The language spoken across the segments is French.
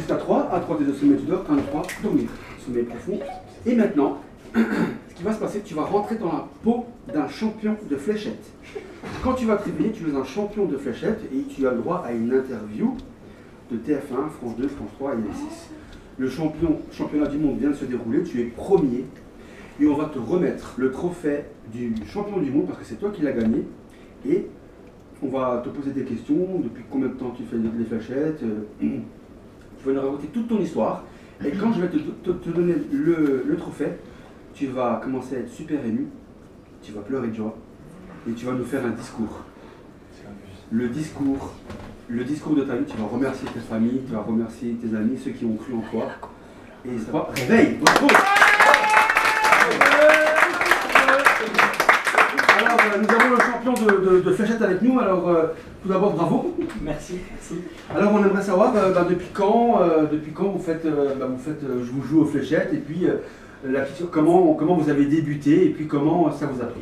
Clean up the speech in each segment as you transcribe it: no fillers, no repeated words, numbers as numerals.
jusqu'à 3. À 3 des sommets, tu dors. 1, 3, dormir. Sommeil profond. Et maintenant, ce qui va se passer, tu vas rentrer dans la peau d'un champion de fléchettes. Quand tu vas te réveiller, tu es un champion de fléchettes et tu as le droit à une interview de TF1, France 2, France 3 et M6. Le championnat du monde vient de se dérouler, tu es premier et on va te remettre le trophée du champion du monde parce que c'est toi qui l'as gagné et on va te poser des questions, depuis combien de temps tu fais les fléchettes, tu vas nous raconter toute ton histoire et quand je vais te donner le trophée, tu vas commencer à être super ému, tu vas pleurer de joie et tu vas nous faire un discours. Le discours de ta vie, tu vas remercier tes familles, tu vas remercier tes amis, ceux qui ont cru en toi. Et ça va, réveille. Alors, nous avons le champion de fléchettes avec nous, alors tout d'abord bravo. Merci, merci. Alors on aimerait savoir depuis quand vous faites, je vous joue aux fléchettes et puis la question, comment vous avez débuté et puis comment ça vous a pris.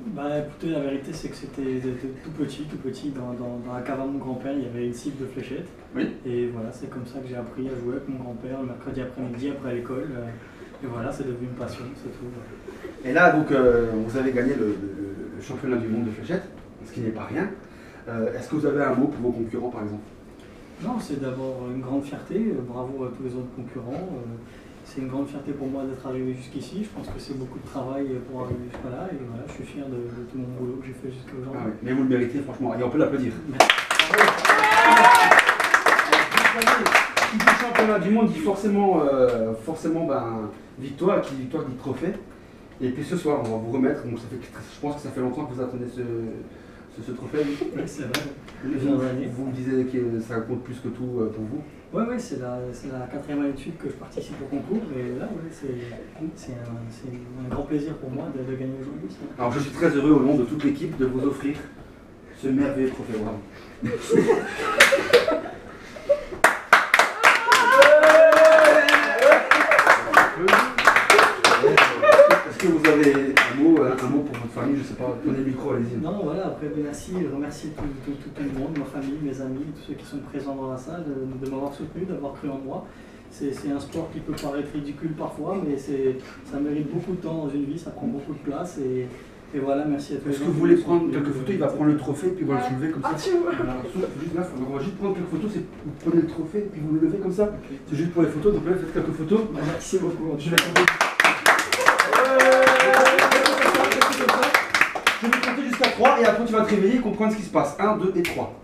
Bah écoutez, la vérité c'est que c'était tout petit, dans la cave à mon grand-père, il y avait une cible de fléchettes. Oui. Et voilà, c'est comme ça que j'ai appris à jouer avec mon grand-père le mercredi après-midi, après l'école. Et voilà, c'est devenu une passion, c'est tout. Et là, donc, vous avez gagné le championnat du monde de fléchettes, ce qui n'est pas rien. Est-ce que vous avez un mot pour vos concurrents, par exemple? Non, c'est d'abord une grande fierté, bravo à tous les autres concurrents. C'est une grande fierté pour moi d'être arrivé jusqu'ici. Je pense que c'est beaucoup de travail pour arriver jusqu'à là. Et voilà, je suis fier de tout mon boulot que j'ai fait jusqu'à aujourd'hui. Ah oui, mais vous le méritez, franchement. Et on peut l'applaudir. Qui dit championnat du monde dit forcément, victoire, qui dit victoire dit trophée. Et puis ce soir, on va vous remettre. Donc je pense que ça fait longtemps que vous attendez ce trophée. Oui, c'est vrai. Vous me disiez que ça compte plus que tout pour vous. Oui, c'est la 4e année de suite que je participe au concours. Et là, ouais, c'est un grand plaisir pour moi de gagner aujourd'hui. Alors je suis très heureux au nom de toute l'équipe de vous offrir ce merveilleux trophée. Bravo. Est-ce que vous avez un mot pour votre famille? Je ne sais pas, prenez le micro, allez-y. Non, voilà, après, merci, remercier tout le monde, ma famille, mes amis, tous ceux qui sont présents dans la salle, de m'avoir soutenu, d'avoir cru en moi. C'est un sport qui peut paraître ridicule parfois, mais ça mérite beaucoup de temps dans une vie, ça prend beaucoup de place. Et voilà, merci à tous. Est-ce que vous voulez prendre quelques photos? Il va prendre le trophée et puis on va le soulever comme ça. On va juste prendre quelques photos, vous prenez le trophée et puis vous le levez comme ça. Okay. C'est juste pour les photos, donc là faites quelques photos. Merci beaucoup. Je vais compter jusqu'à 3 et après tu vas te réveiller et comprendre ce qui se passe. 1, 2 et 3.